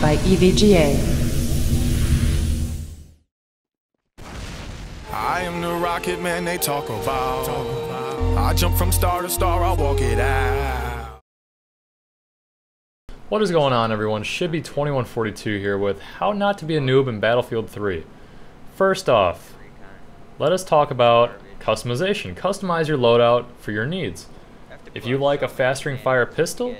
by EVGA. I am the rocket man they talk about. I jump from star to star, I walk it out. What is going on, everyone? Shibby2142 here with How Not to Be a Noob in Battlefield 3. First off, let us talk about customization. Customize your loadout for your needs. If you like a fast ring fire pistol,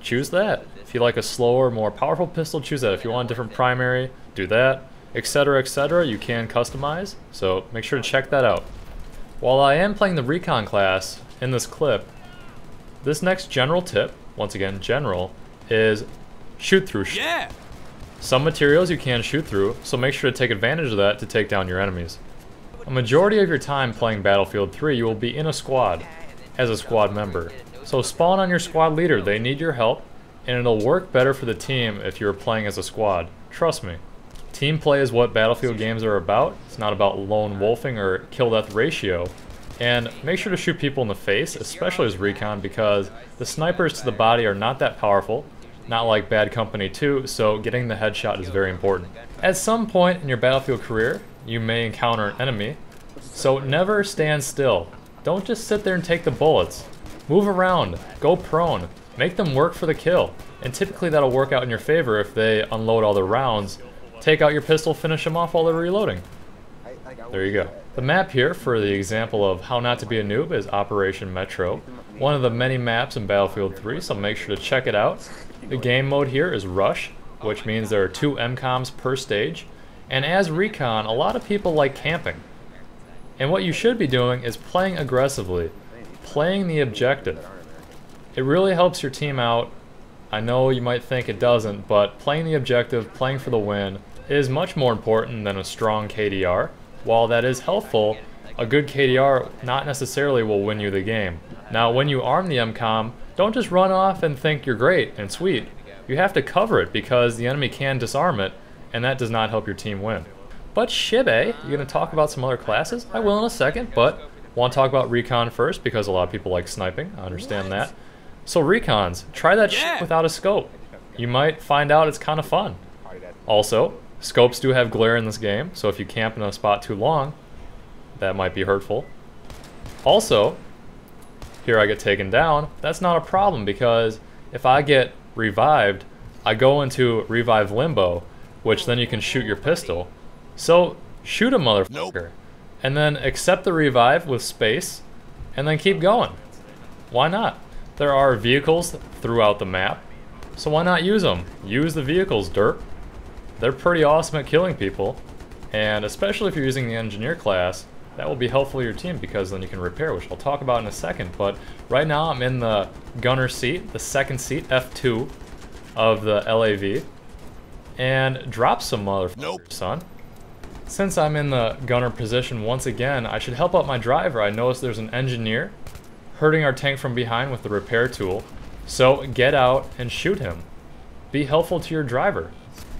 choose that. If you like a slower, more powerful pistol, choose that. If you want a different primary, do that, etc, etc. You can customize, so make sure to check that out. While I am playing the Recon class in this clip, this next general tip, once again general, is shoot through. Yeah. Some materials you can shoot through, so make sure to take advantage of that to take down your enemies. A majority of your time playing Battlefield 3, you will be in a squad, as a squad member. So spawn on your squad leader, they need your help, and it'll work better for the team if you're playing as a squad. Trust me. Team play is what Battlefield games are about. It's not about lone wolfing or kill-death ratio. And make sure to shoot people in the face, especially as Recon, because the snipers to the body are not that powerful, not like Bad Company 2, so getting the headshot is very important. At some point in your Battlefield career, you may encounter an enemy, so never stand still. Don't just sit there and take the bullets. Move around, go prone, make them work for the kill, and typically that'll work out in your favor if they unload all their rounds. Take out your pistol, finish them off while they're reloading. There you go. The map here for the example of how not to be a noob is Operation Metro, one of the many maps in Battlefield 3, so make sure to check it out. The game mode here is Rush, which means there are 2 MCOMs per stage, and as Recon, a lot of people like camping. And what you should be doing is playing aggressively, playing the objective. It really helps your team out. I know you might think it doesn't, but playing the objective, playing for the win, is much more important than a strong KDR. While that is helpful, a good KDR not necessarily will win you the game. Now when you arm the MCOM, don't just run off and think you're great and sweet. You have to cover it because the enemy can disarm it, and that does not help your team win. But Shibe, you're going to talk about some other classes? I will in a second, but want to talk about Recon first because a lot of people like sniping. I understand that. So Recons, try that shit without a scope. You might find out it's kind of fun. Also, scopes do have glare in this game, so if you camp in a spot too long, that might be hurtful. Also, here I get taken down. That's not a problem because if I get revived, I go into revive limbo, which then you can shoot your pistol. So shoot a motherfucker, and then accept the revive with space, and then keep going. Why not? There are vehicles throughout the map, so why not use them? Use the vehicles, derp. They're pretty awesome at killing people, and especially if you're using the engineer class, that will be helpful to your team because then you can repair, which I'll talk about in a second. But right now I'm in the gunner seat, the second seat, F2 of the LAV, and drop some motherfuckers, son. Since I'm in the gunner position once again, I should help out my driver. I noticed there's an engineer hurting our tank from behind with the repair tool, so get out and shoot him. Be helpful to your driver.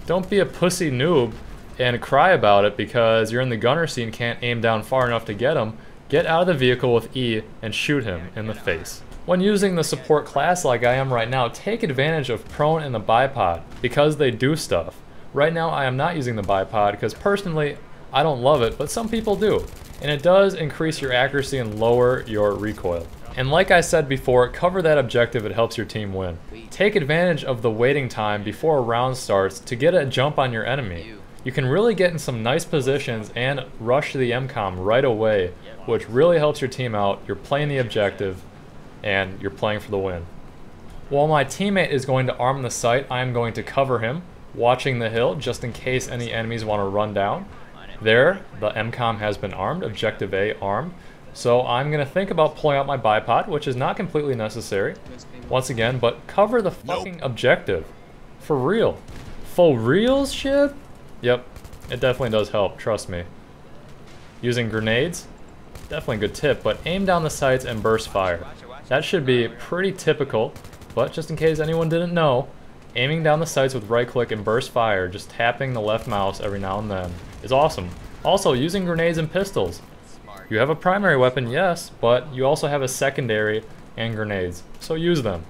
Don't be a pussy noob and cry about it because you're in the gunner seat and can't aim down far enough to get him. Get out of the vehicle with E and shoot him in the face. When using the support class like I am right now, take advantage of prone and the bipod because they do stuff. Right now I am not using the bipod because personally I don't love it, but some people do. And it does increase your accuracy and lower your recoil. And like I said before, cover that objective, it helps your team win. Take advantage of the waiting time before a round starts to get a jump on your enemy. You can really get in some nice positions and rush the MCOM right away, which really helps your team out. You're playing the objective, and you're playing for the win. While my teammate is going to arm the site, I am going to cover him, watching the hill just in case any enemies want to run down. There, the MCOM has been armed, objective A armed. So I'm going to think about pulling out my bipod, which is not completely necessary, once again, but cover the fucking objective. For real. For real shit? Yep, it definitely does help, trust me. Using grenades, definitely a good tip, but aim down the sights and burst fire. That should be pretty typical, but just in case anyone didn't know, aiming down the sights with right click and burst fire, just tapping the left mouse every now and then, is awesome. Also, using grenades and pistols. You have a primary weapon, yes, but you also have a secondary and grenades, so use them.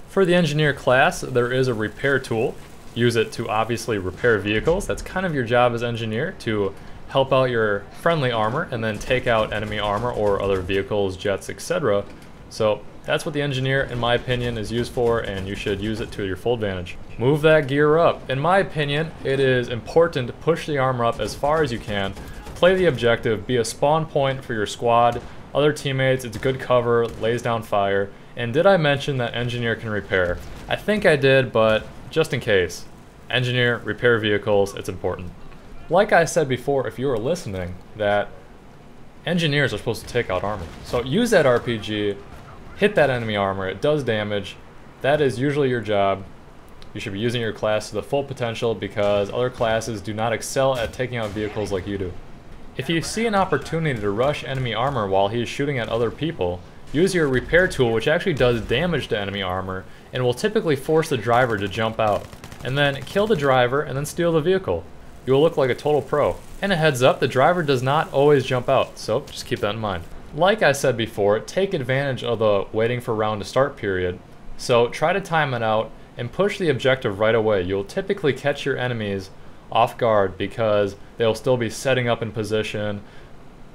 For the engineer class, there is a repair tool. use it to obviously repair vehicles. That's kind of your job as engineer, to help out your friendly armor and then take out enemy armor or other vehicles, jets, etc. So that's what the engineer, in my opinion, is used for, and you should use it to your full advantage. Move that gear up. In my opinion, it is important to push the armor up as far as you can. Play the objective, be a spawn point for your squad, other teammates, it's good cover, lays down fire. And did I mention that engineer can repair? I think I did, but just in case. Engineer, repair vehicles, it's important. Like I said before, if you were listening, that engineers are supposed to take out armor. So use that RPG, hit that enemy armor, it does damage. That is usually your job. You should be using your class to the full potential because other classes do not excel at taking out vehicles like you do. If you see an opportunity to rush enemy armor while he is shooting at other people, use your repair tool, which actually does damage to enemy armor and will typically force the driver to jump out. And then kill the driver and then steal the vehicle. You will look like a total pro. And a heads up, the driver does not always jump out, so just keep that in mind. Like I said before, take advantage of the waiting for round to start period. So try to time it out and push the objective right away. You'll typically catch your enemies off guard because they'll still be setting up in position.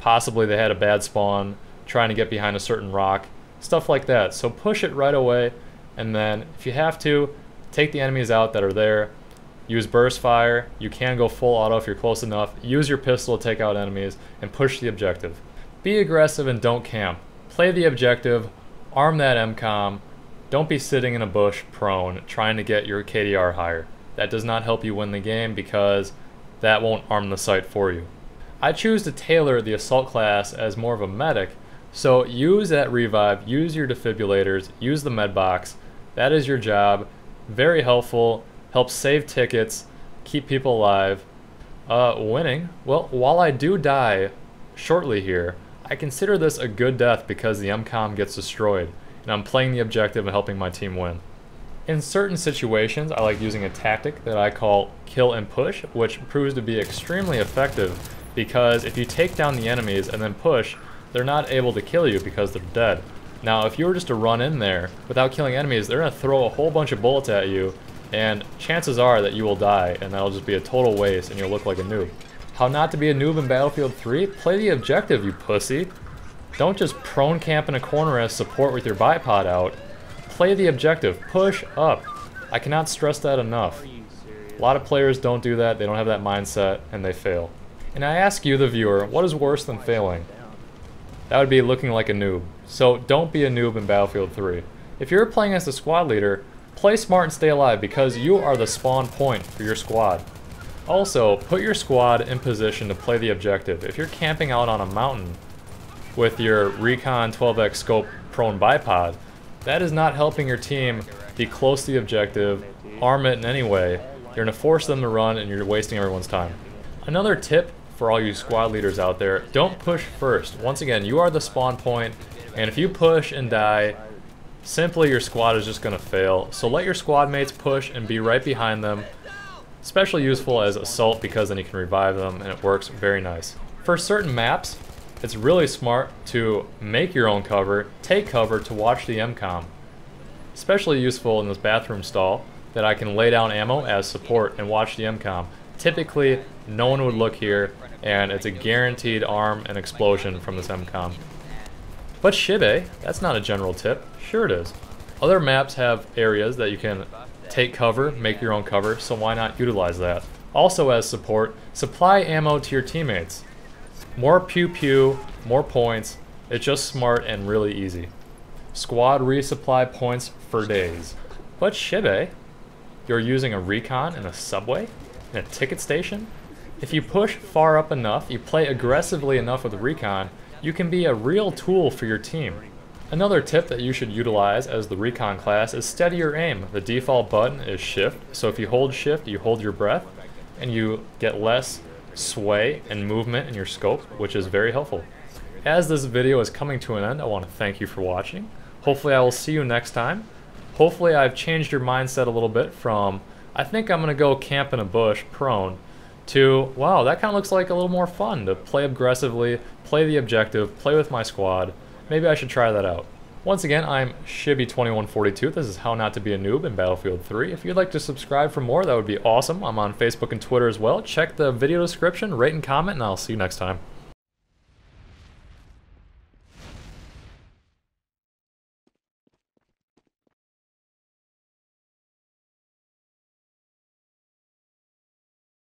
Possibly they had a bad spawn, trying to get behind a certain rock, stuff like that. So push it right away, and then if you have to, take the enemies out that are there. Use burst fire. You can go full auto if you're close enough. Use your pistol to take out enemies and push the objective. Be aggressive and don't camp. Play the objective, arm that MCOM. Don't be sitting in a bush prone trying to get your KDR higher. That does not help you win the game because that won't arm the site for you. I choose to tailor the assault class as more of a medic, so use that revive, use your defibrillators, use the med box. That is your job. Very helpful, helps save tickets, keep people alive. Winning, well, while I do die shortly here, I consider this a good death because the MCOM gets destroyed, and I'm playing the objective and helping my team win. In certain situations, I like using a tactic that I call kill and push, which proves to be extremely effective because if you take down the enemies and then push, they're not able to kill you because they're dead. Now, if you were just to run in there without killing enemies, they're going to throw a whole bunch of bullets at you, and chances are that you will die, and that'll just be a total waste, and you'll look like a noob. How not to be a noob in Battlefield 3? Play the objective, you pussy. Don't just prone camp in a corner as support with your bipod out. Play the objective. Push up. I cannot stress that enough. A lot of players don't do that, they don't have that mindset, and they fail. And I ask you, the viewer, what is worse than failing? That would be looking like a noob. So don't be a noob in Battlefield 3. If you're playing as the squad leader, play smart and stay alive because you are the spawn point for your squad. Also, put your squad in position to play the objective. If you're camping out on a mountain with your Recon 12x scope prone bipod, that is not helping your team be close to the objective, arm it in any way. You're going to force them to run and you're wasting everyone's time. Another tip for all you squad leaders out there, don't push first. Once again, you are the spawn point, and if you push and die, simply your squad is just going to fail. So let your squad mates push and be right behind them. Especially useful as assault because then you can revive them and it works very nice. For certain maps, it's really smart to make your own cover, take cover to watch the MCOM. Especially useful in this bathroom stall that I can lay down ammo as support and watch the MCOM. Typically, no one would look here and it's a guaranteed arm and explosion from this MCOM. But Shibe, that's not a general tip. Sure it is. Other maps have areas that you can take cover, make your own cover, so why not utilize that? Also as support, supply ammo to your teammates. More pew pew, more points, it's just smart and really easy. Squad resupply points for days. But Shibe, you're using a recon in a subway? In a ticket station? If you push far up enough, you play aggressively enough with the recon, you can be a real tool for your team. Another tip that you should utilize as the recon class is steady your aim. The default button is shift, so if you hold shift, you hold your breath, and you get less sway and movement in your scope, which is very helpful. As this video is coming to an end, I want to thank you for watching. Hopefully I will see you next time. Hopefully I've changed your mindset a little bit from, I think I'm going to go camp in a bush prone, to, wow, that kind of looks like a little more fun to play aggressively, play the objective, play with my squad. Maybe I should try that out. Once again, I'm Shibby2142. This is How Not to Be a Noob in Battlefield 3. If you'd like to subscribe for more, that would be awesome. I'm on Facebook and Twitter as well. Check the video description, rate and comment, and I'll see you next time.